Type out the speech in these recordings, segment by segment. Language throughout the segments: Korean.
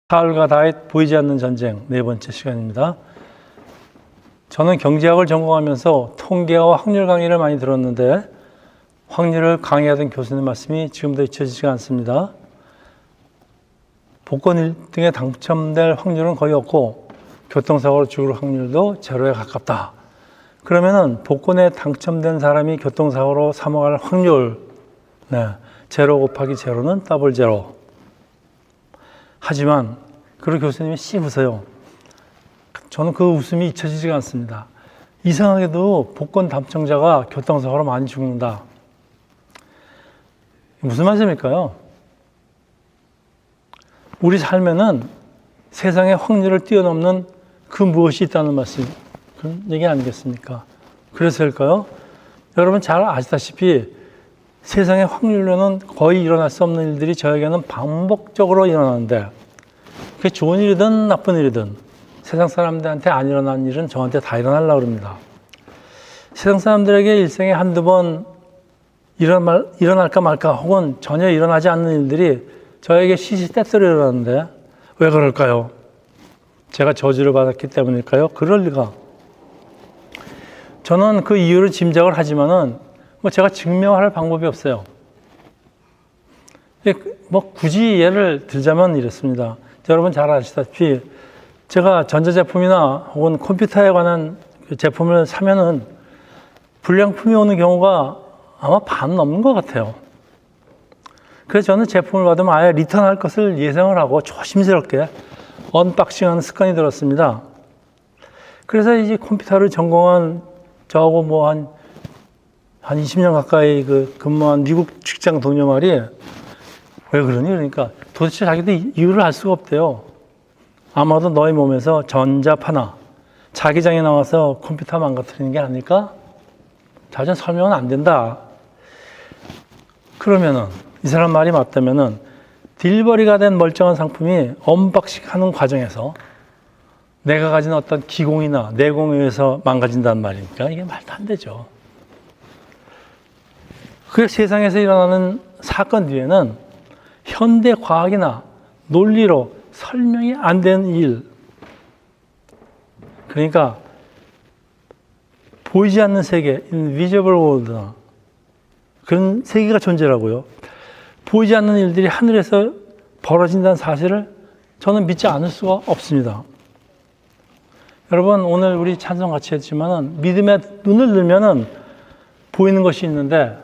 사흘과 다윗 보이지 않는 전쟁 네 번째 시간입니다. 저는 경제학을 전공하면서 통계와 확률 강의를 많이 들었는데 확률을 강의하던 교수님 말씀이 지금도 잊혀지지가 않습니다. 복권 1등에 당첨될 확률은 거의 없고 교통사고로 죽을 확률도 제로에 가깝다. 그러면은 복권에 당첨된 사람이 교통사고로 사망할 확률, 제로 곱하기 제로는 더블 제로. 하지만 그 교수님이 씩 웃어요. 저는 그 웃음이 잊혀지지가 않습니다. 이상하게도 복권 당첨자가 교통사고로 많이 죽는다. 무슨 말씀일까요? 우리 삶에는 세상의 확률을 뛰어넘는 그 무엇이 있다는 말씀, 그런 얘기 아니겠습니까? 그래서일까요? 여러분 잘 아시다시피 세상의 확률로는 거의 일어날 수 없는 일들이 저에게는 반복적으로 일어나는데 그게 좋은 일이든 나쁜 일이든 세상 사람들한테 안 일어난 일은 저한테 다 일어나려고 합니다. 세상 사람들에게 일생에 한두 번 일어날까 말까 혹은 전혀 일어나지 않는 일들이 저에게 시시때때로 일어나는데 왜 그럴까요? 제가 저주를 받았기 때문일까요? 그럴 리가. 저는 그 이유를 짐작을 하지만은 제가 증명할 방법이 없어요. 굳이 예를 들자면 이렇습니다. 여러분 잘 아시다시피 제가 전자제품이나 혹은 컴퓨터에 관한 제품을 사면은 불량품이 오는 경우가 아마 반 넘는 것 같아요. 그래서 저는 제품을 받으면 아예 리턴할 것을 예상을 하고 조심스럽게 언박싱하는 습관이 들었습니다. 그래서 이제 컴퓨터를 전공한 저하고 한 20년 가까이 근무한 미국 직장 동료 말이 왜 그러니? 그러니까 도대체 자기도 이유를 알 수가 없대요. 아마도 너희 몸에서 전자파나 자기장이 나와서 컴퓨터 망가뜨리는 게 아닐까? 자전 설명은 안 된다. 그러면은 이 사람 말이 맞다면은 딜버리가 된 멀쩡한 상품이 언박싱하는 과정에서 내가 가진 어떤 기공이나 내공에 의해서 망가진다는 말이니까 이게 말도 안 되죠. 그 세상에서 일어나는 사건 뒤에는 현대 과학이나 논리로 설명이 안 되는 일, 그러니까 보이지 않는 세계, invisible world나 그런 세계가 존재라고요. 보이지 않는 일들이 하늘에서 벌어진다는 사실을 저는 믿지 않을 수가 없습니다. 여러분 오늘 우리 찬송 같이 했지만은 믿음의 눈을 들면은 보이는 것이 있는데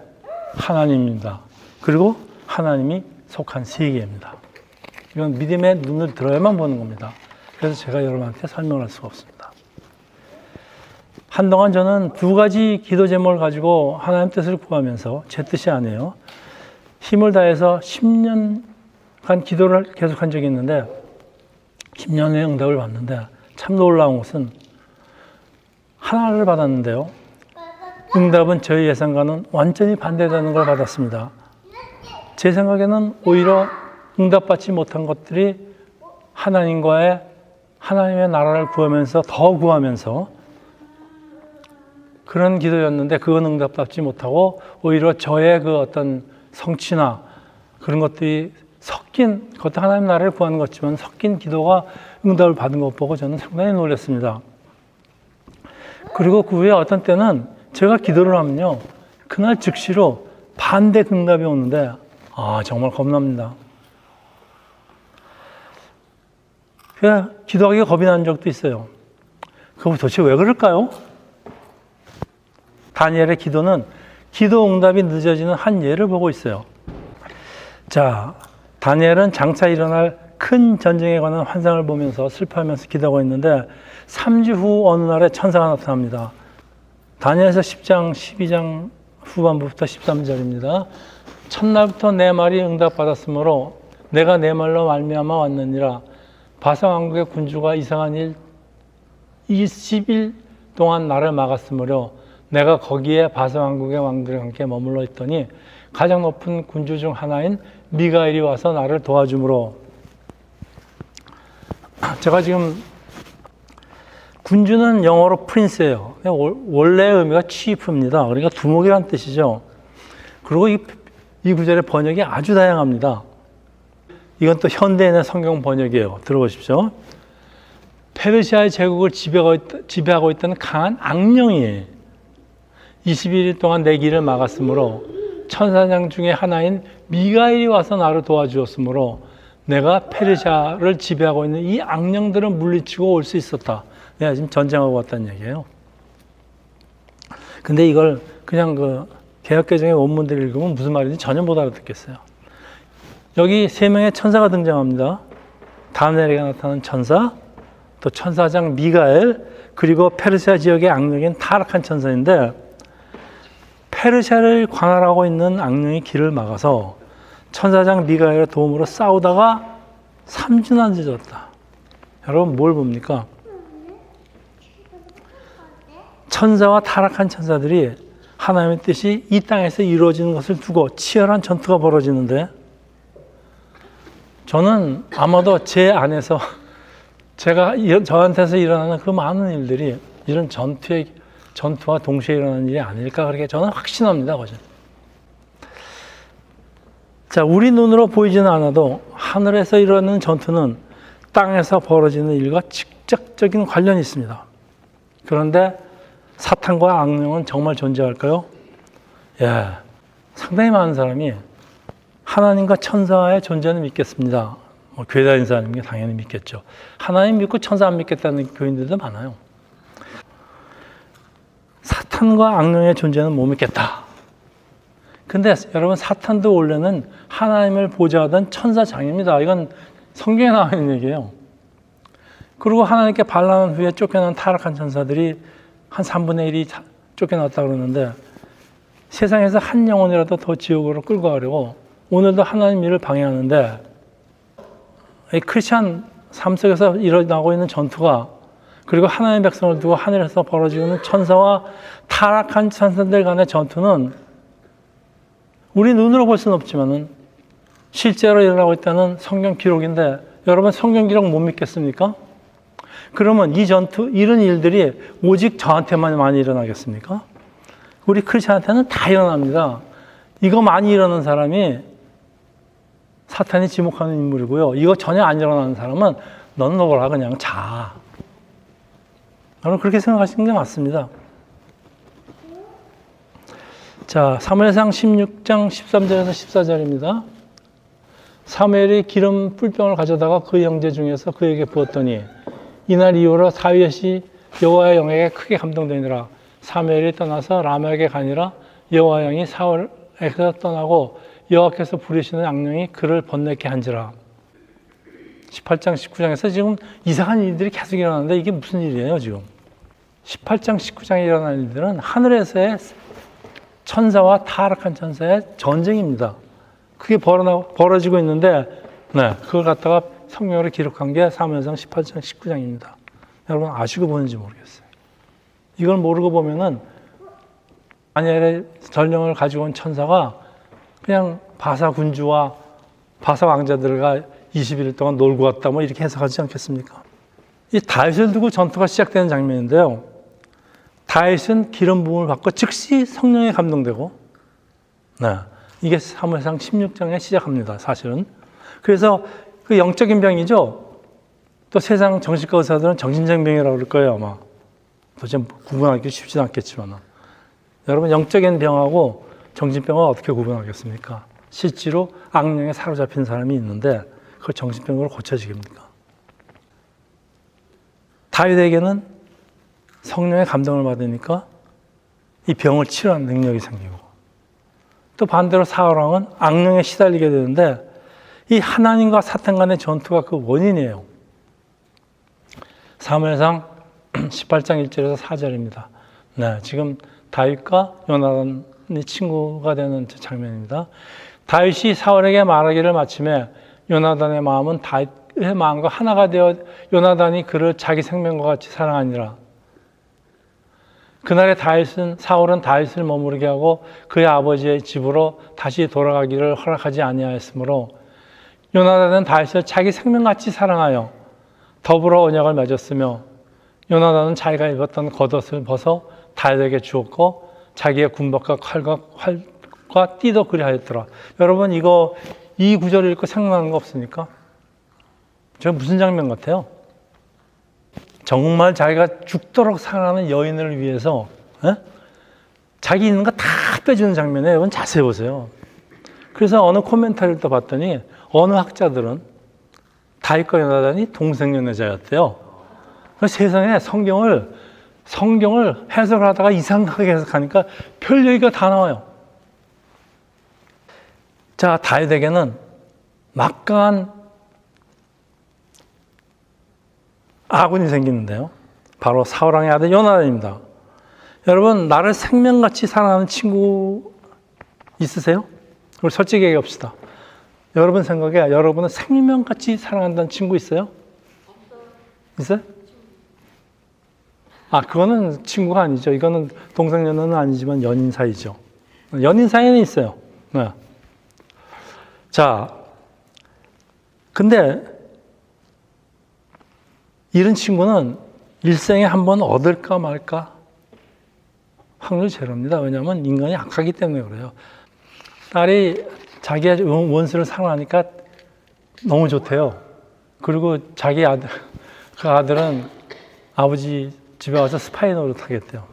하나님입니다. 그리고 하나님이 속한 세계입니다. 이건 믿음의 눈을 들어야만 보는 겁니다. 그래서 제가 여러분한테 설명할 수가 없습니다. 한동안 저는 두 가지 기도 제목을 가지고 하나님 뜻을 구하면서 제 뜻이 아니에요. 힘을 다해서 10년간 기도를 계속한 적이 있는데 10년의 응답을 받는데 참 놀라운 것은 하나를 받았는데요. 응답은 저희 예상과는 완전히 반대되는 걸 받았습니다. 제 생각에는 오히려 응답받지 못한 것들이 하나님의 나라를 구하면서 더 구하면서 그런 기도였는데 그건 응답받지 못하고 오히려 저의 그 어떤 성취나 그런 것들이 섞인, 그것도 하나님 나라를 구하는 것지만 섞인 기도가 응답을 받은 것 보고 저는 상당히 놀랐습니다. 그리고 그 후에 어떤 때는 제가 기도를 하면요, 그날 즉시로 반대 응답이 오는데 정말 겁납니다. 그냥 기도하기가 겁이 나는 적도 있어요. 그거 도대체 왜 그럴까요? 다니엘의 기도는 기도 응답이 늦어지는 한 예를 보고 있어요. 자, 다니엘은 장차 일어날 큰 전쟁에 관한 환상을 보면서 슬퍼하면서 기도하고 있는데 3주 후 어느 날에 천사가 나타납니다. 다니엘서 10장, 12장 후반부부터 13절입니다. 첫날부터 내 말이 응답받았으므로 내가 내 말로 말미암아 왔느니라. 바사 왕국의 군주가 이상한 일 20일 동안 나를 막았으므로 내가 거기에 바사 왕국의 왕들과 함께 머물러 있더니 가장 높은 군주 중 하나인 미가엘이 와서 나를 도와주므로. 제가 지금 군주는 영어로 프린스예요. 원래의 의미가 치프입니다. 그러니까 두목이라는 뜻이죠. 그리고 이 구절의 번역이 아주 다양합니다. 이건 또 현대인의 성경 번역이에요. 들어보십시오. 페르시아의 제국을 지배하고 있던 강한 악령이 21일 동안 내 길을 막았으므로 천사장 중에 하나인 미가엘이 와서 나를 도와주었으므로 내가 페르시아를 지배하고 있는 이 악령들을 물리치고 올 수 있었다. 내가 지금 전쟁하고 왔다는 얘기예요. 근데 이걸 그냥 그 개역개정의 원문들을 읽으면 무슨 말인지 전혀 못 알아듣겠어요. 여기 세 명의 천사가 등장합니다. 다니엘에게 나타나는 천사, 또 천사장 미가엘, 그리고 페르시아 지역의 악령인 타락한 천사인데, 페르시아를 관할하고 있는 악령이 길을 막아서 천사장 미가엘의 도움으로 싸우다가 3주나 늦었다. 여러분 뭘 봅니까? 천사와 타락한 천사들이 하나님의 뜻이 이 땅에서 이루어지는 것을 두고 치열한 전투가 벌어지는데, 저는 아마도 제 안에서 저한테서 일어나는 그 많은 일들이 이런 전투와 동시에 일어나는 일이 아닐까, 그렇게 저는 확신합니다. 그죠? 자, 우리 눈으로 보이지는 않아도 하늘에서 일어나는 전투는 땅에서 벌어지는 일과 직접적인 관련이 있습니다. 그런데 사탄과 악령은 정말 존재할까요? 예, 상당히 많은 사람이 하나님과 천사의 존재는 믿겠습니다. 교회 다니는 사람이 당연히 믿겠죠. 하나님 믿고 천사 안 믿겠다는 교인들도 많아요. 사탄과 악령의 존재는 못 믿겠다. 근데 여러분, 사탄도 원래는 하나님을 보좌하던 천사장입니다. 이건 성경에 나와 있는 얘기예요. 그리고 하나님께 반란한 후에 쫓겨난 타락한 천사들이 한 3분의 1이 쫓겨났다 그러는데, 세상에서 한 영혼이라도 더 지옥으로 끌고 가려고 오늘도 하나님 일을 방해하는데, 이 크리스찬 삶 속에서 일어나고 있는 전투가, 그리고 하나님의 백성을 두고 하늘에서 벌어지고 있는 천사와 타락한 천사들 간의 전투는 우리 눈으로 볼 수는 없지만은 실제로 일어나고 있다는 성경 기록인데, 여러분 성경 기록 못 믿겠습니까? 그러면 이 전투, 이런 일들이 오직 저한테만 많이 일어나겠습니까? 우리 크리스찬한테는 다 일어납니다. 이거 많이 일어나는 사람이 사탄이 지목하는 인물이고요. 이거 전혀 안 일어나는 사람은 넌 너라 그냥 자. 여러분 그렇게 생각하시는 게 맞습니다. 자, 사무엘상 16장 13절에서 14절입니다. 사무엘이 기름 뿔병을 가져다가 그 형제 중에서 그에게 부었더니 이날 이후로 다윗이 여호와의 영에게 크게 감동되니라. 사무엘이 떠나서 라마에게 가니라. 여호와의 영이 사울에게서 떠나고 여호와께서 부르시는 악령이 그를 번뇌케 한지라. 18장 19장에서 지금 이상한 일들이 계속 일어나는데 이게 무슨 일이에요 지금? 18장 19장에 일어나는 일들은 하늘에서의 천사와 타락한 천사의 전쟁입니다. 그게 벌어지고 있는데, 네, 그걸 갖다가 성경으로 기록한 게 사무엘상 18장 19장입니다. 여러분 아시고 보는지 모르겠어요. 이걸 모르고 보면은 다니엘의 전령을 가지고 온 천사가 그냥 바사 군주와 바사 왕자들과 21일 동안 놀고 왔다, 뭐 이렇게 해석하지 않겠습니까? 이 다윗을 두고 전투가 시작되는 장면인데요. 다윗은 기름 부음을 받고 즉시 성령에 감동되고, 네, 이게 사무엘상 16장에 시작합니다. 사실은. 그래서 그 영적인 병이죠. 또 세상 정신과 의사들은 정신적인 병이라고 그럴 거예요, 아마. 도대체 구분하기 쉽지 않겠지만. 여러분, 영적인 병하고 정신병을 어떻게 구분하겠습니까? 실제로 악령에 사로잡힌 사람이 있는데 그걸 정신병으로 고쳐지겠습니까? 다윗에게는 성령의 감동을 받으니까 이 병을 치료하는 능력이 생기고, 또 반대로 사울왕은 악령에 시달리게 되는데 이 하나님과 사탄 간의 전투가 그 원인이에요. 사무엘상 18장 1절에서 4절입니다. 네, 지금 다윗과 요나단이 친구가 되는 장면입니다. 다윗이 사울에게 말하기를 마침에 요나단의 마음은 다윗의 마음과 하나가 되어 요나단이 그를 자기 생명과 같이 사랑하니라. 그날에 사울은 다윗을 머무르게 하고 그의 아버지의 집으로 다시 돌아가기를 허락하지 아니하였으므로 요나단은 다윗을 자기 생명같이 사랑하여 더불어 언약을 맺었으며, 요나단은 자기가 입었던 겉옷을 벗어 다윗에게 주었고 자기의 군복과 활과 띠도 그리하였더라. 여러분, 이 구절을 읽고 생각나는 거 없습니까? 저 무슨 장면 같아요? 정말 자기가 죽도록 사랑하는 여인을 위해서 자기 있는 거 다 빼주는 장면에 여러분 자세히 보세요. 그래서 어느 코멘터리를 또 봤더니 어느 학자들은 다윗과 요나단이 동생연애자였대요. 그래서 세상에 성경을 해석을 하다가 이상하게 해석하니까 별 얘기가 다 나와요. 자, 다윗에게는 막강한 아군이 생기는데요. 바로 사울왕의 아들 요나단입니다. 여러분, 나를 생명같이 사랑하는 친구 있으세요? 우리 솔직히 얘기합시다. 여러분 생각에 여러분은 생명같이 사랑한다는 친구 있어요? 있어요? 그거는 친구가 아니죠. 이거는 동성연애는 아니지만 연인 사이죠. 연인 사이는 있어요. 네. 자, 근데 이런 친구는 일생에 한 번 얻을까 말까 확률이 제로입니다. 왜냐하면 인간이 악하기 때문에 그래요. 딸이 자기의 원수를 사랑하니까 너무 좋대요. 그리고 자기 아들, 그 아들은 아버지 집에 와서 스파이 노릇 하겠대요.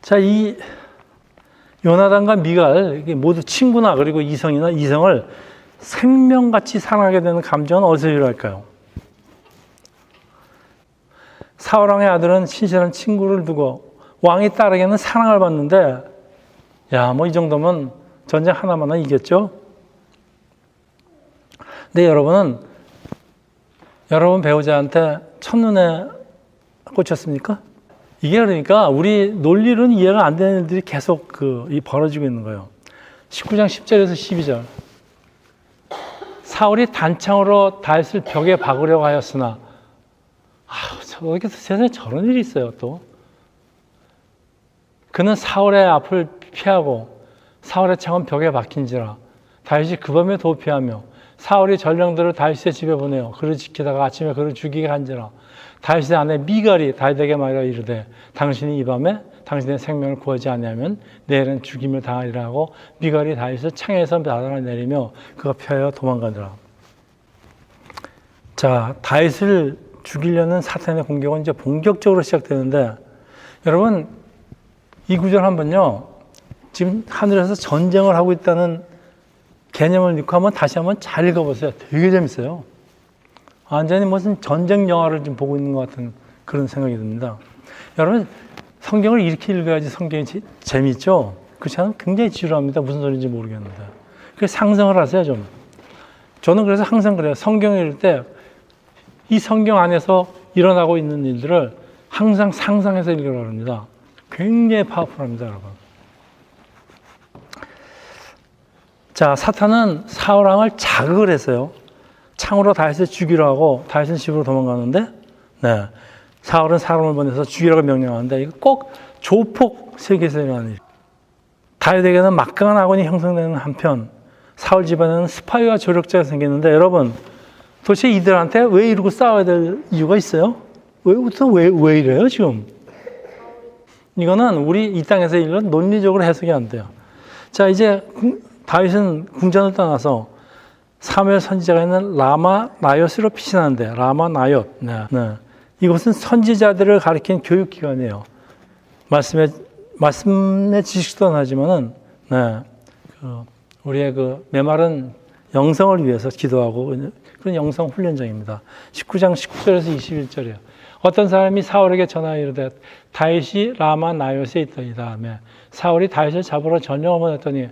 자, 이 요나단과 미갈, 이게 모두 친구나 그리고 이성이나 이성을 생명같이 사랑하게 되는 감정은 어디서 유래할까요? 사울왕의 아들은 신실한 친구를 두고 왕의 딸에게는 사랑을 받는데, 야, 뭐 이 정도면 전쟁 하나만 이겼죠? 근데 여러분 배우자한테 첫눈에 꽂혔습니까? 이게 그러니까 우리 논리로는 이해가 안 되는 일들이 계속 벌어지고 있는 거예요. 19장 10절에서 12절. 사울이 단창으로 다윗을 벽에 박으려고 하였으나, 저렇게 세상에 저런 일이 있어요, 또. 그는 사울의 앞을 피하고 사울의 창은 벽에 박힌지라. 다윗이 그 밤에 도피하며 사울이 전령들을 다윗의 집에 보내어 그를 지키다가 아침에 그를 죽이게 한지라. 다윗의 아내 미갈이 다윗에게 말하여 이르되 당신이 이 밤에 당신의 생명을 구하지 아니하면 내일은 죽임을 당하리라 하고 미갈이 다윗을 창에서 바다로 내리며 그가 피하여 도망가더라. 자, 다윗을 죽이려는 사탄의 공격은 이제 본격적으로 시작되는데, 여러분 이 구절 한번요, 지금 하늘에서 전쟁을 하고 있다는 개념을 넣고 한번 다시 한번 잘 읽어보세요. 되게 재밌어요. 완전히 무슨 전쟁 영화를 좀 보고 있는 것 같은 그런 생각이 듭니다. 여러분, 성경을 이렇게 읽어야지 성경이 재미있죠? 그렇지 않으면 굉장히 지루합니다. 무슨 소리인지 모르겠는데. 그래서 상상을 하세요, 좀. 저는 그래서 항상 그래요. 성경을 읽을 때 이 성경 안에서 일어나고 있는 일들을 항상 상상해서 읽으라고 합니다. 굉장히 파워풀합니다, 여러분. 자, 사탄은 사울왕을 자극을 했어요. 창으로 다윗을 죽이려 하고 다윗은 집으로 도망가는데, 사울은 사람을 보내서 죽이라고 명령하는데, 이거 꼭 조폭 세계에서 일어나는 일. 다윗에게는 막강한 아군이 형성되는 한편 사울 집안에는 스파이와 조력자가 생겼는데, 여러분 도대체 이들한테 왜 이러고 싸워야 될 이유가 있어요? 왜 이래요 지금? 이거는 우리 이 땅에서 이런 논리적으로 해석이 안 돼요. 자, 이제 다윗은 궁전을 떠나서 사무엘 선지자가 있는 라마 나옅으로 피신하는데, 라마 나옅. 이곳은 선지자들을 가리킨 교육기관이에요. 말씀의 지식도 하지만은, 우리의 메마른 영성을 위해서 기도하고 그런 영성 훈련장입니다. 19장 19절에서 21절이에요. 어떤 사람이 사울에게 전하여 이르되 다윗이 라마 나옅에 있더이다 하며 사울이 다윗을 잡으러 전령을 보냈더니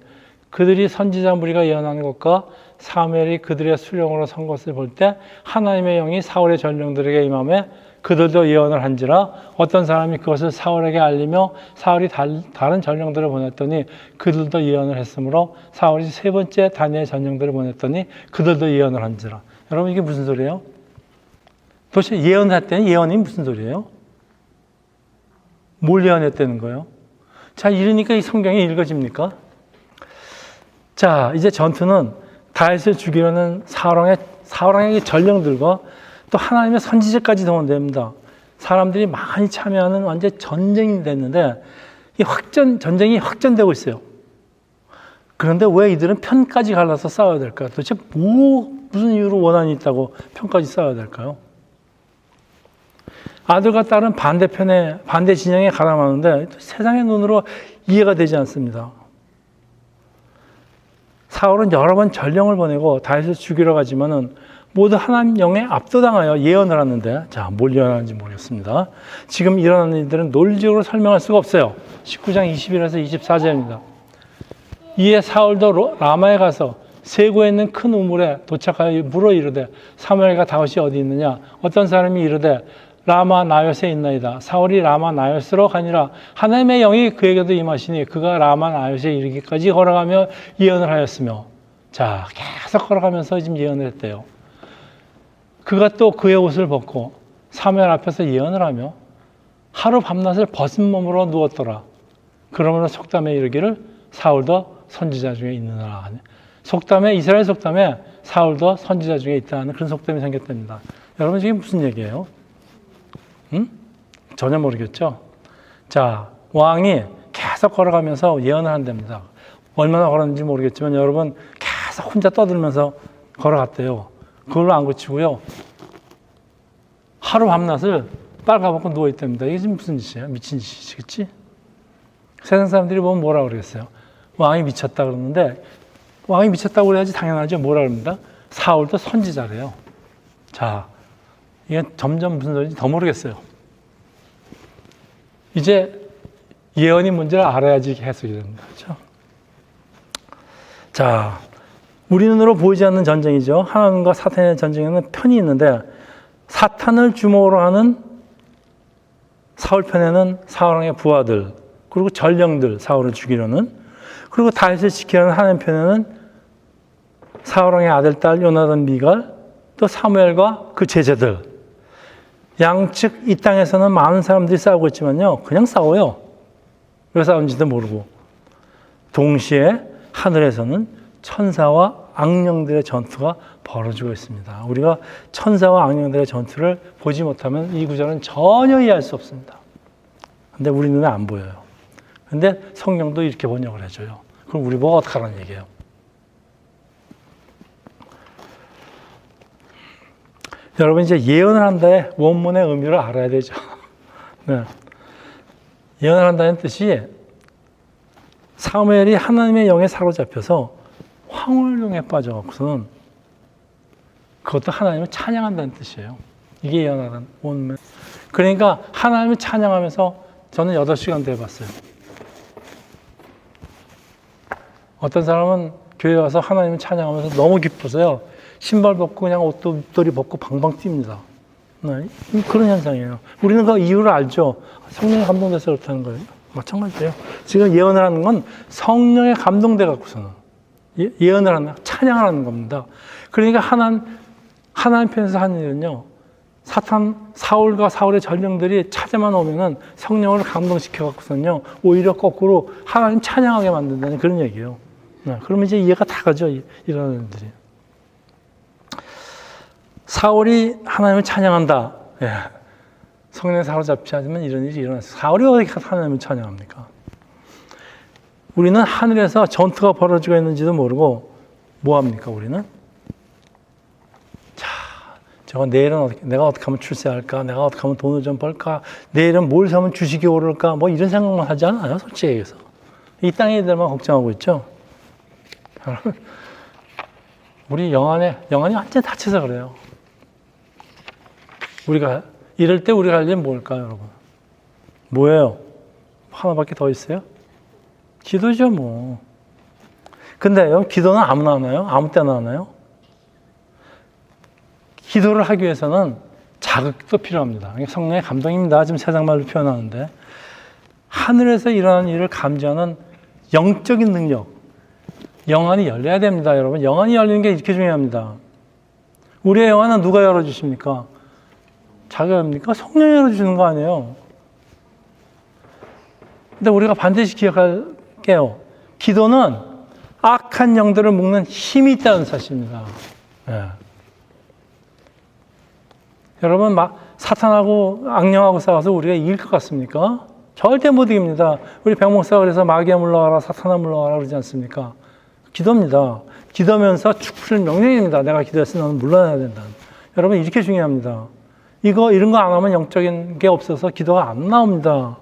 그들이 선지자 무리가 예언하는 것과 사무엘이 그들의 수령으로 선 것을 볼 때 하나님의 영이 사울의 전령들에게 임하며 그들도 예언을 한지라. 어떤 사람이 그것을 사울에게 알리며 사울이 다른 전령들을 보냈더니 그들도 예언을 했으므로 사울이 세 번째 다니엘 전령들을 보냈더니 그들도 예언을 한지라. 여러분, 이게 무슨 소리예요? 도대체 예언했더니 예언이 무슨 소리예요? 뭘 예언했다는 거예요? 자, 이러니까 이 성경이 읽어집니까? 자, 이제 전투는 다윗을 죽이려는 사울왕의 전령들과 또 하나님의 선지자까지 동원됩니다. 사람들이 많이 참여하는 완전 전쟁이 됐는데 이 전쟁이 확전되고 있어요. 그런데 왜 이들은 편까지 갈라서 싸워야 될까요? 도대체 무슨 이유로 원한이 있다고 편까지 싸워야 될까요? 아들과 딸은 반대 진영에 가담하는데 세상의 눈으로 이해가 되지 않습니다. 사울은 여러 번 전령을 보내고 다윗을 죽이러 가지만은 모두 하나님 영에 압도당하여 예언을 하는데, 자, 뭘 예언하는지 모르겠습니다. 지금 일어나는 일들은 논리적으로 설명할 수가 없어요. 19장 21에서 24절입니다. 이에 사울도 라마에 가서 세고에 있는 큰 우물에 도착하여 물어 이르되 사무엘과 다윗이 어디 있느냐? 어떤 사람이 이르되 라마 나요스에 있나이다. 사울이 라마 나요스로 가니라. 하나님의 영이 그에게도 임하시니 그가 라마 나요스에 이르기까지 걸어가며 예언을 하였으며, 자, 계속 걸어가면서 지금 예언을 했대요. 그가 또 그의 옷을 벗고 사무엘 앞에서 예언을 하며 하루 밤낮을 벗은 몸으로 누웠더라. 그러므로 속담에 이르기를 사울도 선지자 중에 있느니라. 속담에, 이스라엘 속담에 사울도 선지자 중에 있다는 그런 속담이 생겼답니다. 여러분, 이게 무슨 얘기예요? 전혀 모르겠죠? 자, 왕이 계속 걸어가면서 예언을 한답니다. 얼마나 걸었는지 모르겠지만 여러분, 계속 혼자 떠들면서 걸어갔대요. 그걸로 안 고치고요. 하루 밤낮을 빨가벗고 누워있답니다. 이게 지금 무슨 짓이에요? 미친 짓이겠지? 세상 사람들이 보면 뭐라 그러겠어요? 왕이 미쳤다 그러는데, 왕이 미쳤다고 그래야지 당연하죠. 뭐라 그럽니다? 사울도 선지자래요. 자, 이게 점점 무슨 소리인지 더 모르겠어요. 이제 예언이 뭔지를 알아야지 해석이 됩니다. 그렇죠? 자, 우리 눈으로 보이지 않는 전쟁이죠. 하나님과 사탄의 전쟁에는 편이 있는데, 사탄을 주목으로 하는 사울 편에는 사울왕의 부하들, 그리고 전령들, 사울을 죽이려는, 그리고 다윗을 지키려는 하나님 편에는 사울왕의 아들, 딸 요나단, 미갈, 또 사무엘과 그 제자들. 양측 이 땅에서는 많은 사람들이 싸우고 있지만요, 그냥 싸워요. 왜 싸우는지도 모르고. 동시에 하늘에서는 천사와 악령들의 전투가 벌어지고 있습니다. 우리가 천사와 악령들의 전투를 보지 못하면 이 구절은 전혀 이해할 수 없습니다. 근데 우리 눈에 안 보여요. 근데 성경도 이렇게 번역을 해줘요. 그럼 우리 보고 어떡하라는 얘기예요? 여러분, 이제 예언을 한다의 원문의 의미를 알아야 되죠. 네. 예언을 한다는 뜻이 사무엘이 하나님의 영에 사로잡혀서 황홀경에 빠져갖고서는 그것도 하나님을 찬양한다는 뜻이에요. 이게 예언하는 원문. 그러니까 하나님을 찬양하면서 저는 8시간도 해봤어요. 어떤 사람은 교회 와서 하나님을 찬양하면서 너무 기뻐서요, 신발 벗고 그냥 옷도리 벗고 방방 뜁니다. 네, 그런 현상이에요. 우리는 그 이유를 알죠. 성령에 감동돼서 그렇다는 거예요. 마찬가지예요. 지금 예언을 하는 건 성령에 감동돼 갖고서는 예언을 하는, 찬양을 하는 겁니다. 그러니까 하나님 편에서 하는 일은요, 사울과 사울의 전령들이 찾아만 오면은 성령을 감동시켜 갖고서는요, 오히려 거꾸로 하나님 찬양하게 만든다는 그런 얘기예요. 네, 그러면 이제 이해가 다 가죠, 이런 일들이. 사울이 하나님을 찬양한다. 예. 성령에 사로잡지 않으면 이런 일이 일어났어요. 사울이 어떻게 하나님을 찬양합니까? 우리는 하늘에서 전투가 벌어지고 있는지도 모르고 뭐 합니까, 우리는? 자, 저거 내일은 내가 어떻게 하면 출세할까? 내가 어떻게 하면 돈을 좀 벌까? 내일은 뭘 사면 주식이 오를까? 뭐 이런 생각만 하지 않아요, 솔직히 얘기해서. 이 땅의 일들만 걱정하고 있죠. 우리 영안이 완전히 다쳐서 그래요. 이럴 때 우리가 할 일은 뭘까요, 여러분? 뭐예요? 하나밖에 더 있어요? 기도죠, 뭐. 근데 기도는 아무나 하나요? 아무 때나 하나요? 기도를 하기 위해서는 자극도 필요합니다. 성령의 감동입니다. 지금 세상 말로 표현하는데. 하늘에서 일어나는 일을 감지하는 영적인 능력, 영안이 열려야 됩니다, 여러분. 영안이 열리는 게 이렇게 중요합니다. 우리의 영안은 누가 열어주십니까? 자기가 합니까? 성령이 열어주시는 거 아니에요. 근데 우리가 반드시 기억할게요. 기도는 악한 영들을 묶는 힘이 있다는 사실입니다. 네. 여러분, 사탄하고 악령하고 싸워서 우리가 이길 것 같습니까? 절대 못 이깁니다. 우리 백목사가 그래서 마귀야 물러가라, 사탄아 물러가라 그러지 않습니까? 기도입니다. 기도면서 축복을 명령입니다. 내가 기도했으니 너는 물러나야 된다. 여러분 이렇게 중요합니다. 이런 거 안 하면 영적인 게 없어서 기도가 안 나옵니다.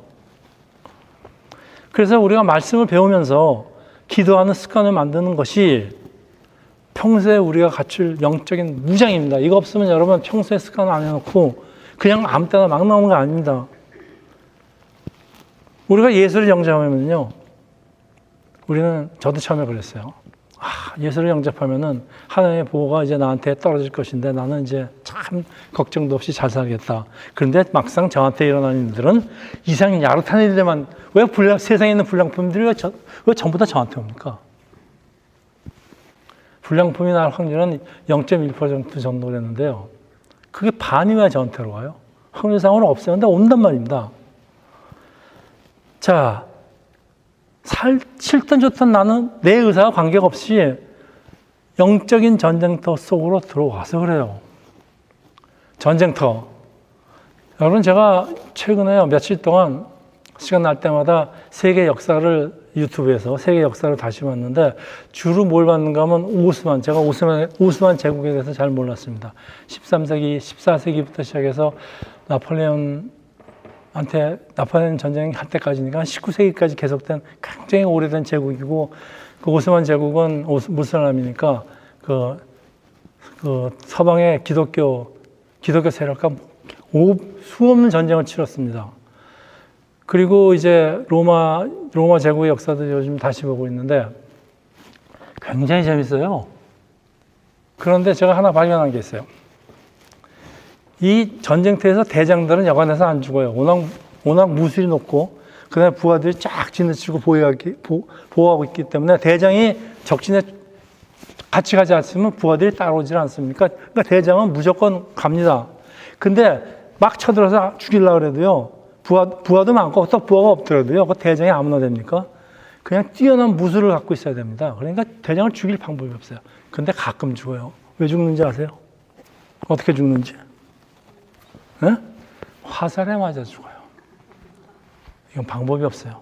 그래서 우리가 말씀을 배우면서 기도하는 습관을 만드는 것이 평소에 우리가 갖출 영적인 무장입니다. 이거 없으면 여러분 평소에 습관 안 해놓고 그냥 아무 때나 막 나오는 거 아닙니다. 우리가 예수를 영접하면요. 우리는 저도 처음에 그랬어요. 예수를 영접하면은 하나님의 보호가 이제 나한테 떨어질 것인데 나는 이제 참 걱정도 없이 잘 살겠다. 그런데 막상 저한테 일어나는 일들은 이상 야릇한 일들만 왜 세상에 있는 불량품들이 왜 전부 다 저한테 옵니까? 불량품이 날 확률은 0.1% 정도 되는데요. 그게 반이 왜 저한테로 와요? 확률상으로 없어요. 근데 온단 말입니다. 자, 싫든 좋든 나는 내 의사와 관계없이 영적인 전쟁터 속으로 들어와서 그래요. 전쟁터. 여러분 제가 최근에 며칠 동안 시간 날 때마다 세계 역사를 유튜브에서 세계 역사를 다시 봤는데 주로 뭘 봤는가 하면 제가 오스만 제국에 대해서 잘 몰랐습니다. 13세기, 14세기부터 시작해서 나폴레온 전쟁 할 때까지니까 19세기까지 계속된 굉장히 오래된 제국이고 그 오스만 제국은 무슬림이니까 그 서방의 기독교 세력과 수없는 전쟁을 치렀습니다. 그리고 이제 로마 제국의 역사도 요즘 다시 보고 있는데 굉장히 재밌어요. 그런데 제가 하나 발견한 게 있어요. 이 전쟁터에서 대장들은 여간해서 안 죽어요. 워낙 무술이 높고 그다음에 부하들이 쫙 지나치고 보호하고 있기 때문에 대장이 적진에 같이 가지 않으면 부하들이 따라오질 않습니까? 그러니까 대장은 무조건 갑니다. 근데 막 쳐들어서 죽이려고 해도요. 부하도 많고 또 부하가 없더라도요. 그 대장이 아무나 됩니까? 그냥 뛰어난 무술을 갖고 있어야 됩니다. 그러니까 대장을 죽일 방법이 없어요. 근데 가끔 죽어요. 왜 죽는지 아세요? 어떻게 죽는지? 네? 화살에 맞아 죽어요. 이건 방법이 없어요.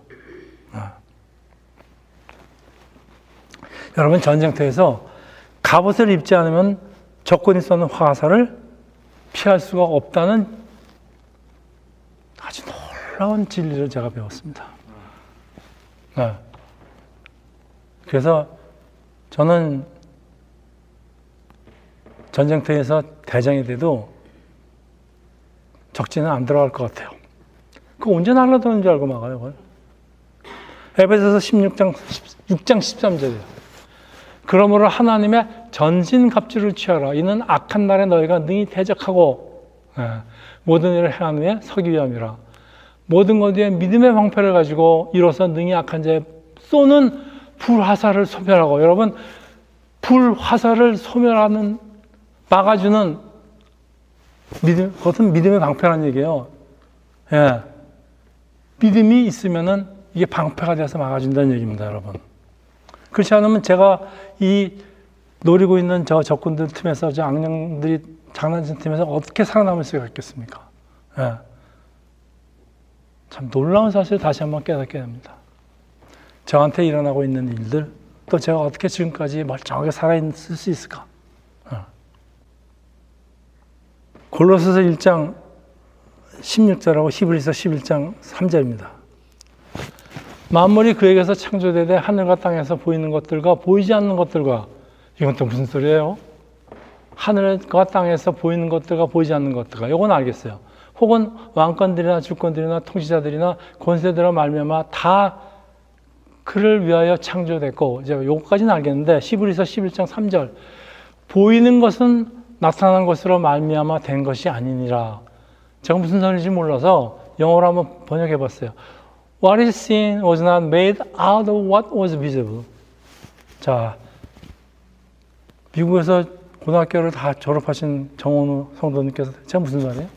여러분 전쟁터에서 갑옷을 입지 않으면 적군이 쏘는 화살을 피할 수가 없다는 아주 놀라운 진리를 제가 배웠습니다. 그래서 저는 전쟁터에서 대장이 돼도 적진은 안 들어갈 것 같아요. 그거 언제 날라드는 줄 알고 막아요, 그걸. 에베소서 6장 13절이에요. 그러므로 하나님의 전신갑주를 취하라. 이는 악한 날에 너희가 능히 대적하고 모든 일을 행하는 데 서기 위함이라. 모든 것 위에 믿음의 방패를 가지고 이로써 능히 악한 자에 쏘는 불화살을 소멸하고. 여러분, 불화살을 소멸하는 막아주는 그것은 믿음의 방패라는 얘기예요. 예. 믿음이 있으면은 이게 방패가 돼서 막아준다는 얘기입니다, 여러분. 그렇지 않으면 제가 이 노리고 있는 저 적군들 틈에서 저 악령들이 장난친 틈에서 어떻게 살아남을 수가 있겠습니까? 예. 참 놀라운 사실을 다시 한번 깨닫게 됩니다. 저한테 일어나고 있는 일들, 또 제가 어떻게 지금까지 멀쩡하게 살아있을 수 있을까? 골로새서 1장 16절하고 히브리서 11장 3절입니다. 만물이 그에게서 창조되되 하늘과 땅에서 보이는 것들과 보이지 않는 것들과, 이건 또 무슨 소리예요? 하늘과 땅에서 보이는 것들과 보이지 않는 것들과, 이건 알겠어요. 혹은 왕권들이나 주권들이나 통치자들이나 권세들과 말미암아 다 그를 위하여 창조됐고, 이제 요거까지는 알겠는데 히브리서 11장 3절, 보이는 것은 나타난 것으로 말미암아 된 것이 아니니라. 제가 무슨 소리인지 몰라서 영어로 한번 번역해 봤어요. What is seen was not made out of what was visible. 자, 미국에서 고등학교를 다 졸업하신 정원우 성도님께서 제가 무슨 말이에요?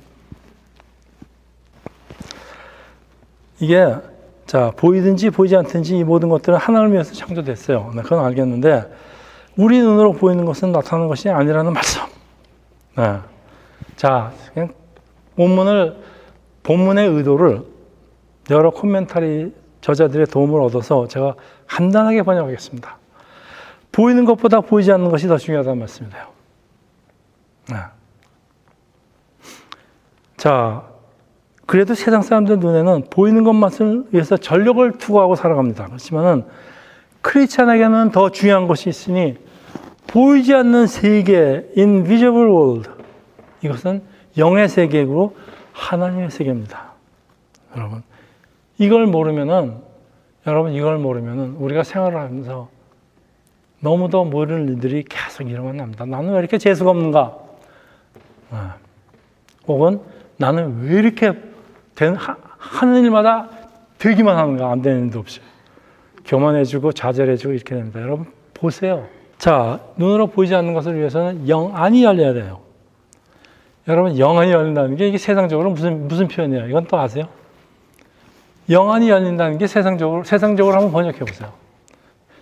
이게 자, 보이든지 보이지 않든지 이 모든 것들은 하나님을 위해서 창조됐어요. 그건 알겠는데 우리 눈으로 보이는 것은 나타나는 것이 아니라는 말씀. 네. 자, 그냥 본문의 의도를 여러 코멘터리 저자들의 도움을 얻어서 제가 간단하게 번역하겠습니다. 보이는 것보다 보이지 않는 것이 더 중요하다는 말씀이에요. 네. 자, 그래도 세상 사람들 눈에는 보이는 것만을 위해서 전력을 투구하고 살아갑니다. 그렇지만은 크리스찬에게는 더 중요한 것이 있으니 보이지 않는 세계, invisible world. 이것은 영의 세계이고 하나님의 세계입니다. 여러분, 이걸 모르면은 우리가 생활을 하면서 너무도 모르는 일들이 계속 일어납니다. 나는 왜 이렇게 재수가 없는가? 혹은 나는 왜 이렇게 하는 일마다 되기만 하는가? 안 되는 일도 없이. 교만해지고 좌절해지고 이렇게 됩니다. 여러분, 보세요. 자, 눈으로 보이지 않는 것을 위해서는 영안이 열려야 돼요. 여러분, 영안이 열린다는 게 이게 세상적으로 무슨 표현이에요? 이건 또 아세요? 영안이 열린다는 게 세상적으로 한번 번역해 보세요.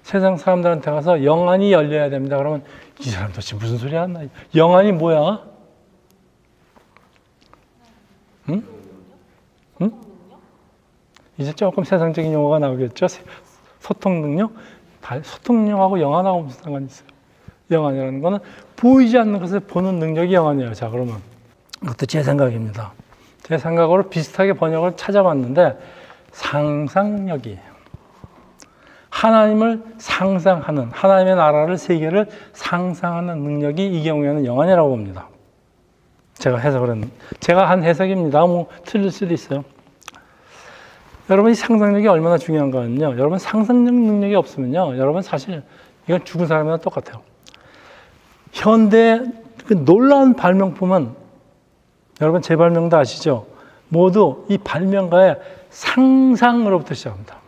세상 사람들한테 가서 영안이 열려야 됩니다. 그러면 이 사람 도대체 무슨 소리 하나? 영안이 뭐야? 응? 이제 조금 세상적인 용어가 나오겠죠? 소통 능력? 소통 능력하고 영안하고 무슨 상관이 있어요? 영안이라는 거는 보이지 않는 것을 보는 능력이 영안이에요. 자, 그러면 이것도 제 생각입니다. 제 생각으로 비슷하게 번역을 찾아봤는데 상상력이에요. 하나님을 상상하는, 하나님의 나라를, 세계를 상상하는 능력이 이 경우에는 영안이라고 봅니다. 제가 한 해석입니다. 뭐 틀릴 수도 있어요. 여러분, 이 상상력이 얼마나 중요한가는요. 여러분, 상상력 능력이 없으면요. 여러분, 사실 이건 죽은 사람이랑 똑같아요. 현대 그 놀라운 발명품은 여러분, 제 발명도 아시죠? 모두 이 발명가의 상상으로부터 시작합니다.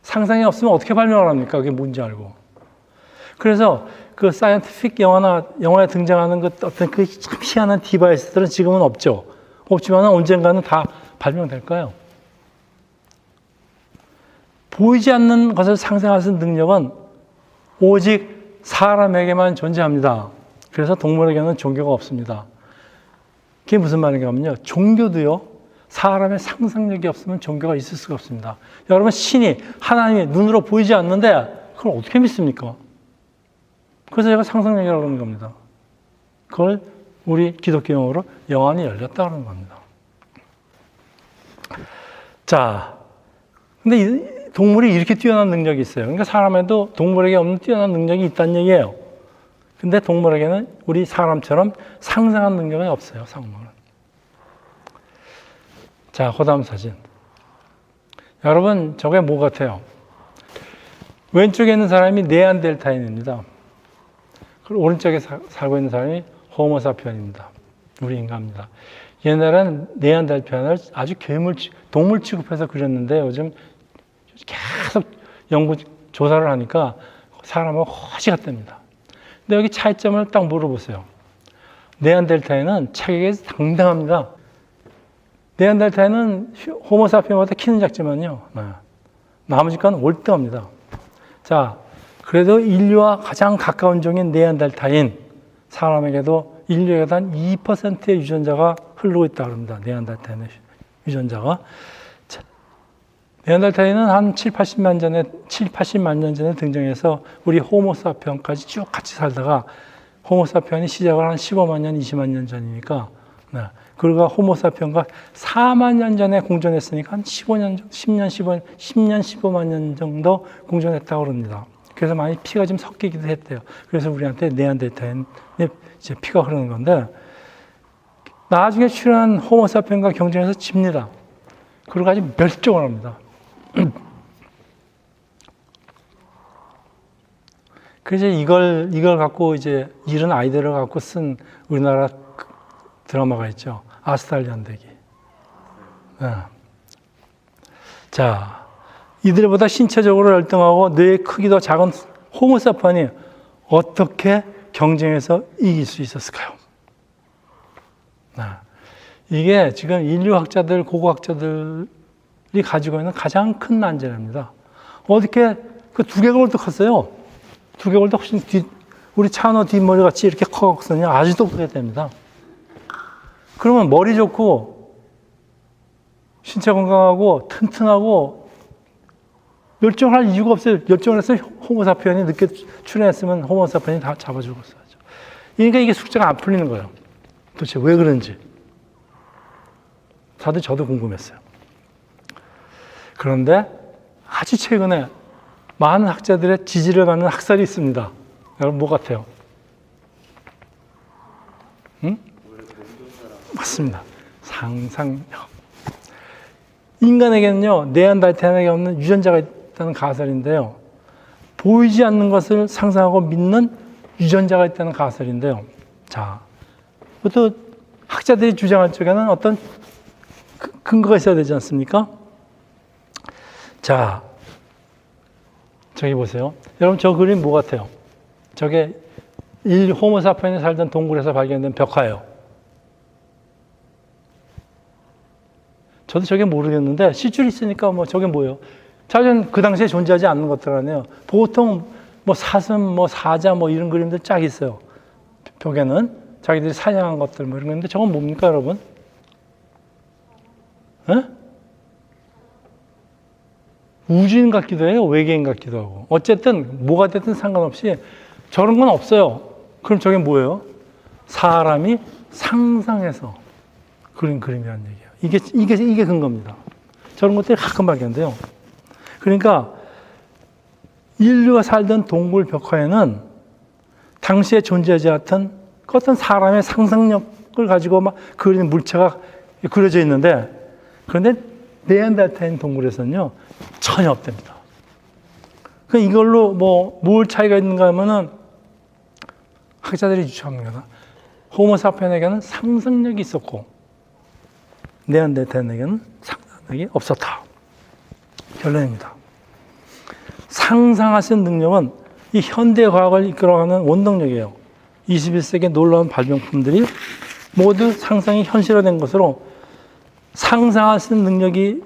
상상이 없으면 어떻게 발명을 합니까? 그게 뭔지 알고. 그래서 그 사이언티픽 영화에 등장하는 그 어떤 그 참 희한한 디바이스들은 지금은 없죠. 없지만 언젠가는 다 발명될 거예요. 보이지 않는 것을 상상할 수 있는 능력은 오직 사람에게만 존재합니다. 그래서 동물에게는 종교가 없습니다. 그게 무슨 말인가 하면요. 종교도요. 사람의 상상력이 없으면 종교가 있을 수가 없습니다. 여러분, 하나님이 눈으로 보이지 않는데 그걸 어떻게 믿습니까? 그래서 제가 상상력이라고 그러는 겁니다. 그걸 우리 기독교 용어로 영안이 열렸다 그러는 겁니다. 자, 근데 이 동물이 이렇게 뛰어난 능력이 있어요. 그러니까 사람에도 동물에게 없는 뛰어난 능력이 있다는 얘기예요. 근데 동물에게는 우리 사람처럼 상상한 능력이 없어요, 상상은. 자, 그다음 사진. 여러분, 저게 뭐 같아요? 왼쪽에 있는 사람이 네안데르탈인입니다. 그리고 오른쪽에 살고 있는 사람이 호모사피언입니다. 우리 인간입니다. 옛날에는 네안데르탈을 아주 동물 취급해서 그렸는데 요즘 계속 연구 조사를 하니까 사람하고 훨씬 같답니다. 근데 여기 차이점을 딱 물어보세요. 네안데르탈인은 체격이 당당합니다. 네안데르탈인은 호모사피언보다 키는 작지만요. 나머지 건 올드합니다. 자, 그래도 인류와 가장 가까운 종인 네안데르탈인 사람에게도 인류에게도 한 2%의 유전자가 흐르고 있다고 합니다. 네안데르탈인의 유전자가. 네안데르탈인은 한 80만 년 전에 등장해서 우리 호모사피언까지 쭉 같이 살다가 호모사피언이 시작을 한 15만 년, 20만 년 전이니까 그리고 호모사피언과 4만 년 전에 공존했으니까 한 10년, 15만 년 정도 공존했다고 합니다. 그래서 많이 피가 좀 섞이기도 했대요. 그래서 우리한테 네안데르탈인의 이제 피가 흐르는 건데 나중에 출현한 호모사피언과 경쟁해서 집니다. 그리고 아주 멸종을 합니다. 그래서 이걸 갖고 이제 이런 아이디어를 갖고 쓴 우리나라 드라마가 있죠. 아스탈 연대기. 자, 이들보다 신체적으로 열등하고 뇌의 크기도 작은 호모사피언이 어떻게 경쟁해서 이길 수 있었을까요? 이게 지금 인류학자들, 고고학자들이 가지고 있는 가장 큰 난제입니다. 어떻게 그 두개골 더 컸어요? 두개골도 훨씬 우리 차너 뒷머리 같이 이렇게 커갖고서는 아주 똑똑해 됩니다. 그러면 머리 좋고 신체 건강하고 튼튼하고 멸종할 이유가 없어요. 멸종을 해서 호모사피엔이 늦게 출현했으면 호모사피엔이 다 잡아 죽었어야죠. 그러니까 이게 숙제가 안 풀리는 거예요. 도대체 왜 그런지. 다들 저도 궁금했어요. 그런데 아주 최근에 많은 학자들의 지지를 받는 학설이 있습니다. 여러분 뭐 같아요? 응? 맞습니다. 상상력. 인간에게는요, 네안데르탈인에게 없는 유전자가 있다는 가설인데요. 보이지 않는 것을 상상하고 믿는 유전자가 있다는 가설인데요. 자, 또 학자들이 주장할 쪽에는 어떤 근거가 있어야 되지 않습니까? 자, 저기 보세요. 여러분 저 그림 뭐 같아요? 저게 호모사피엔이 살던 동굴에서 발견된 벽화예요. 저도 저게 모르겠는데 실줄이 있으니까 뭐 저게 뭐예요? 자기는 그 당시에 존재하지 않는 것들 아니에요. 보통 뭐 사슴, 뭐 사자, 뭐 이런 그림들 쫙 있어요. 벽에는 자기들이 사냥한 것들 뭐 이런 건데 저건 뭡니까, 여러분? 에? 우주인 같기도 해요. 외계인 같기도 하고. 어쨌든 뭐가 됐든 상관없이 저런 건 없어요. 그럼 저게 뭐예요? 사람이 상상해서 그린 그림이라는 얘기예요. 이게 근거입니다. 저런 것들이 가끔 발견돼요. 그러니까 인류가 살던 동굴 벽화에는 당시에 존재하지 않던 어떤 사람의 상상력을 가지고 막 그린 물체가 그려져 있는데, 그런데 네안데르탈인 동굴에서는요 전혀 없답니다. 그러니까 이걸로 뭘 차이가 있는가 하면은 학자들이 주장합니다. 호모사피엔에게는 상상력이 있었고 네안데르탈인에게는 상상력이 없었다. 결론입니다. 상상할 수 있는 능력은 이 현대 과학을 이끌어가는 원동력이에요. 21세기의 놀라운 발명품들이 모두 상상이 현실화된 것으로 상상할 수 있는 능력이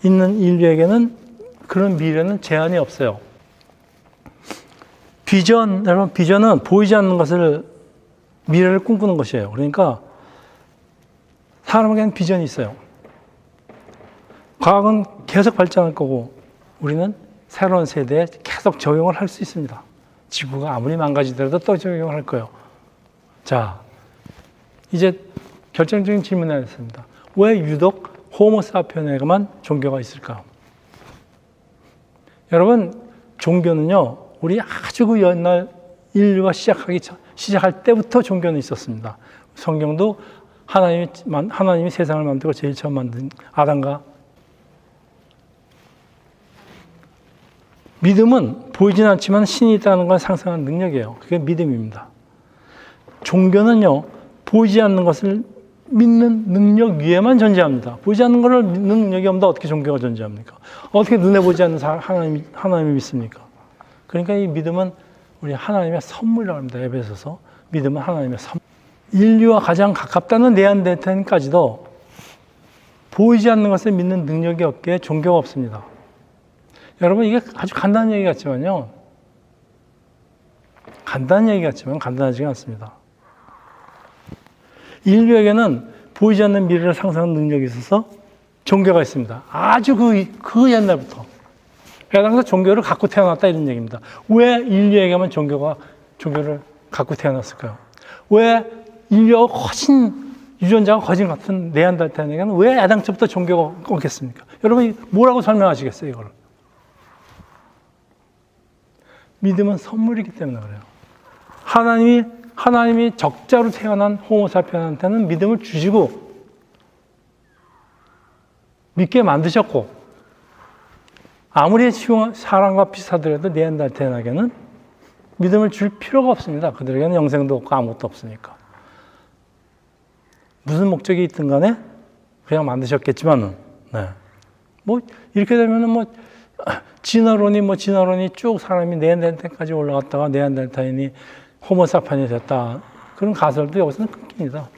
있는 인류에게는 그런 미래는 제한이 없어요. 여러분, 비전은 보이지 않는 것을, 미래를 꿈꾸는 것이에요. 그러니까 사람에게는 비전이 있어요. 과학은 계속 발전할 거고 우리는 새로운 세대에 계속 적용을 할 수 있습니다. 지구가 아무리 망가지더라도 또 적용을 할 거예요. 자, 이제 결정적인 질문이 있습니다. 왜 유독 호모사피엔에게만 종교가 있을까? 여러분, 종교는요, 우리 아주 그 옛날 인류가 시작할 때부터 종교는 있었습니다. 성경도 하나님이 세상을 만들고 제일 처음 만든 아담과, 믿음은 보이진 않지만 신이 있다는 걸 상상하는 능력이에요. 그게 믿음입니다. 종교는요, 보이지 않는 것을 믿는 능력 위에만 존재합니다. 보이지 않는 것을 믿는 능력이 없는데 어떻게 종교가 존재합니까? 어떻게 눈에 보지 않는 하나님이 믿습니까? 그러니까 이 믿음은 우리 하나님의 선물이라고 합니다. 에베소서. 믿음은 하나님의 선물. 인류와 가장 가깝다는 네안데르탈인까지도 보이지 않는 것을 믿는 능력이 없기에 종교가 없습니다. 여러분, 이게 아주 간단한 얘기 같지만요. 간단한 얘기 같지만 간단하지가 않습니다. 인류에게는 보이지 않는 미래를 상상하는 능력이 있어서 종교가 있습니다. 아주 그 옛날부터. 그래서 종교를 갖고 태어났다 이런 얘기입니다. 왜 인류에게만 종교를 갖고 태어났을까요? 왜 인류가 유전자가 거진 같은 네안데르탈인에게는 왜 애당초부터 종교가 없겠습니까? 여러분, 뭐라고 설명하시겠어요, 이걸? 믿음은 선물이기 때문에 그래요. 하나님이 적자로 태어난 호모사피엔한테는 믿음을 주시고 믿게 만드셨고, 아무리 사람과 비슷하더라도 네안데르탈인에게는 믿음을 줄 필요가 없습니다. 그들에게는 영생도 없고 아무것도 없으니까. 무슨 목적이 있든 간에 그냥 만드셨겠지만은, 네. 이렇게 되면은 진화론이 쭉 사람이 네안데르탈까지 올라갔다가 네안데르탈인이 호모사피엔이 됐다. 그런 가설도 여기서는 끊깁니다.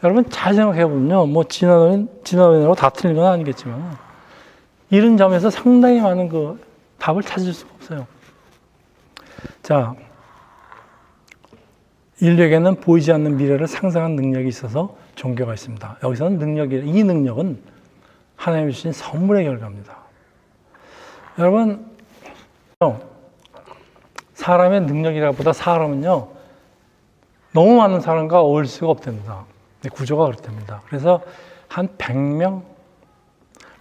여러분 잘 생각해보면요. 진화론이라고 다 틀린 건 아니겠지만, 이런 점에서 상당히 많은 답을 찾을 수가 없어요. 자, 인류에게는 보이지 않는 미래를 상상하는 능력이 있어서 종교가 있습니다. 여기서는 이 능력은 하나님이 주신 선물의 결과입니다. 여러분, 사람의 능력이라보다 사람은요, 너무 많은 사람과 어울릴 수가 없답니다. 구조가 그렇답니다. 그래서 한 100명?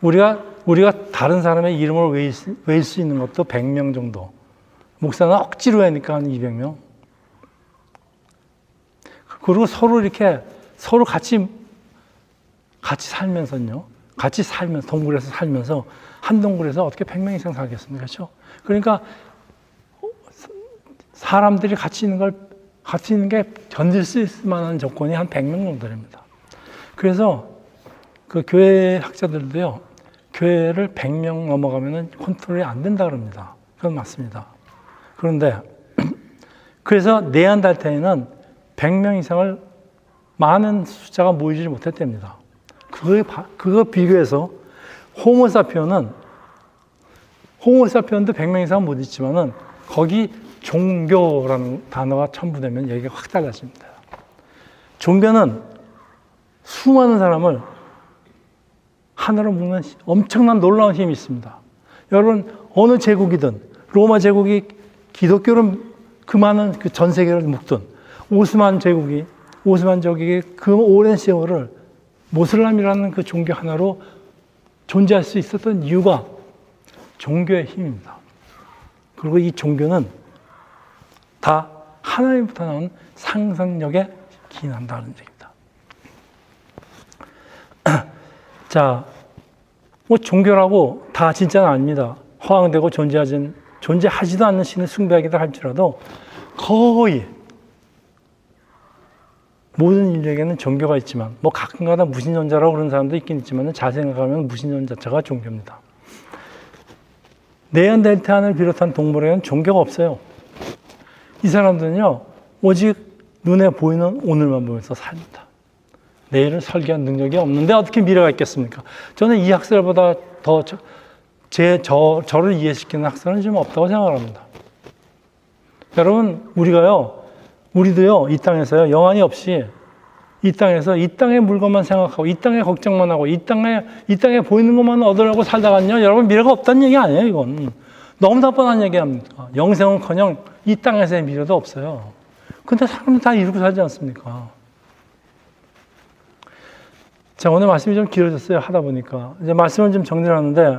우리가 다른 사람의 이름을 외울 수 있는 것도 100명 정도. 목사는 억지로 하니까 한 200명. 그리고 서로 같이 살면서요. 동굴에서 살면서, 한 동굴에서 어떻게 100명 이상 살겠습니까? 그렇죠? 그러니까 사람들이 같이 있는 게 견딜 수 있을 만한 조건이 한 100명 정도 됩니다. 그래서 그 교회 학자들도요, 교회를 100명 넘어가면은 컨트롤이 안 된다 그럽니다. 그건 맞습니다. 그런데, 그래서 네안데르탈인은 100명 이상을 많은 숫자가 모이지 못했답니다. 그거 비교해서 호모사피온도 100명 이상 못 있지만은 거기 종교라는 단어가 첨부되면 얘기가 확 달라집니다. 종교는 수많은 사람을 하나로 묶는 엄청난 놀라운 힘이 있습니다. 여러분, 어느 제국이든 로마 제국이 기독교를 그 많은 전 세계를 묶든 오스만 제국이 그 오랜 세월을 모슬람이라는 그 종교 하나로 존재할 수 있었던 이유가 종교의 힘입니다. 그리고 이 종교는 다 하나님부터 나온 상상력에 기인한다는 얘기입니다. 자, 종교라고 다 진짜는 아닙니다. 허황되고 존재하지도 않는 신을 숭배하기도 할지라도 거의 모든 인류에게는 종교가 있지만, 가끔가다 무신론자라고 그러는 사람도 있긴 있지만, 잘 생각하면 무신론 자체가 종교입니다. 네안데르탈을 비롯한 동물에는 종교가 없어요. 이 사람들은요, 오직 눈에 보이는 오늘만 보면서 삽니다. 내일을 설계한 능력이 없는데 어떻게 미래가 있겠습니까? 저는 이 학설보다 더 저를 이해시키는 학설은 좀 없다고 생각합니다. 여러분, 우리도요, 이 땅에서요, 영안이 없이 이 땅의 물건만 생각하고, 이 땅의 걱정만 하고, 이 땅에 보이는 것만 얻으려고 살다가요, 여러분, 미래가 없다는 얘기 아니에요, 이건. 너무나 뻔한 얘기 합니다. 영생은커녕 이 땅에서의 미래도 없어요. 근데 사람은 다 이루고 살지 않습니까? 자, 오늘 말씀이 좀 길어졌어요, 하다 보니까. 이제 말씀을 좀 정리를 하는데,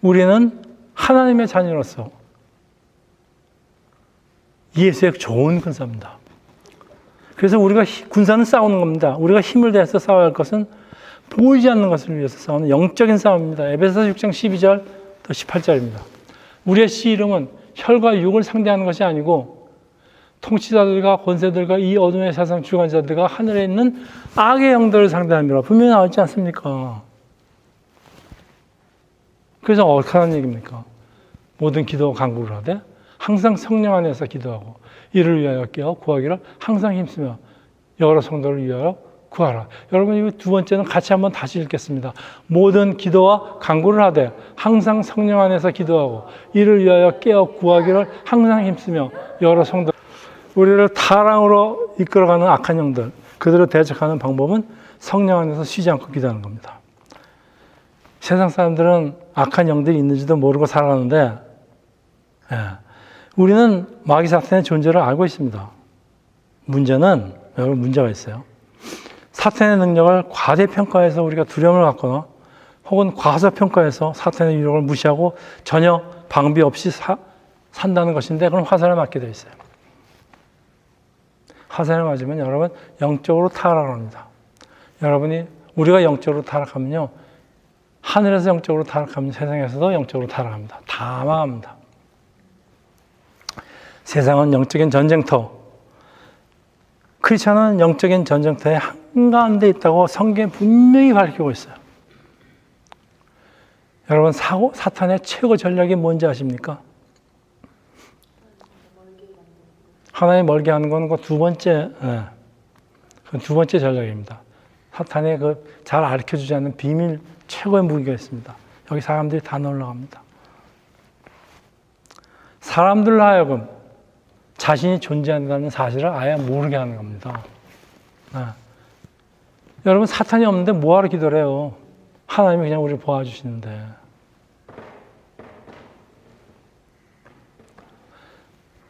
우리는 하나님의 자녀로서 예수의 좋은 군사입니다. 그래서 우리가 군사는 싸우는 겁니다. 우리가 힘을 다해서 싸워야 할 것은 보이지 않는 것을 위해서 싸우는 영적인 싸움입니다. 에베소서 6장 12절 또 18절입니다. 우리의 씨 이름은 혈과 육을 상대하는 것이 아니고 통치자들과 권세들과 이 어둠의 세상 주관자들과 하늘에 있는 악의 영들을 상대합니다. 분명히 나오지 않습니까? 그래서 어떻게 하는 얘기입니까? 모든 기도 간구를 하되 항상 성령 안에서 기도하고 이를 위하여 깨어 구하기를 항상 힘쓰며 여러 성도를 위하여 구하라. 여러분, 이 두 번째는 같이 한번 다시 읽겠습니다. 모든 기도와 간구를 하되 항상 성령 안에서 기도하고 이를 위하여 깨어 구하기를 항상 힘쓰며 여러 성도. 우리를 타락으로 이끌어가는 악한 영들, 그들을 대적하는 방법은 성령 안에서 쉬지 않고 기도하는 겁니다. 세상 사람들은 악한 영들이 있는지도 모르고 살아가는데, 우리는 마귀 사탄의 존재를 알고 있습니다. 문제는, 여러분, 문제가 있어요. 사탄의 능력을 과대평가해서 우리가 두려움을 갖거나 혹은 과소평가해서 사탄의 유력을 무시하고 전혀 방비 없이 산다는 것인데, 그럼 화살을 맞게 되어 있어요. 화살을 맞으면 여러분 영적으로 타락합니다. 우리가 영적으로 타락하면요, 하늘에서 영적으로 타락하면 세상에서도 영적으로 타락합니다. 다 망합니다. 세상은 영적인 전쟁터, 크리스천은 영적인 전쟁터의 한가운데 있다고 성경에 분명히 밝히고 있어요. 여러분, 사탄의 최고 전략이 뭔지 아십니까? 하나님 멀게 하는 건 그 두 번째 전략입니다. 사탄의 잘 알려주지 않는 비밀 최고의 무기가 있습니다. 여기 사람들이 다 놀라갑니다. 사람들로 하여금 자신이 존재한다는 사실을 아예 모르게 하는 겁니다. 여러분, 사탄이 없는데 뭐하러 기도를 해요? 하나님이 그냥 우리를 도와주시는데.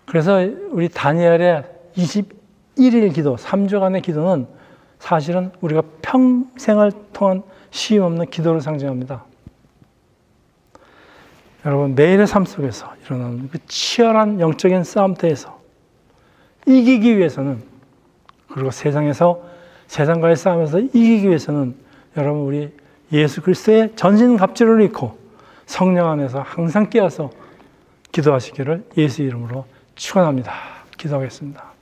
그래서 우리 다니엘의 21일 기도, 3주간의 기도는 사실은 우리가 평생을 통한 쉼 없는 기도를 상징합니다. 여러분, 매일의 삶 속에서 일어나는 그 치열한 영적인 싸움터에서 이기기 위해서는, 그리고 세상과의 싸움에서 이기기 위해서는 여러분, 우리 예수 그리스도의 전신갑주를 입고 성령 안에서 항상 깨어서 기도하시기를 예수 이름으로 축원합니다. 기도하겠습니다.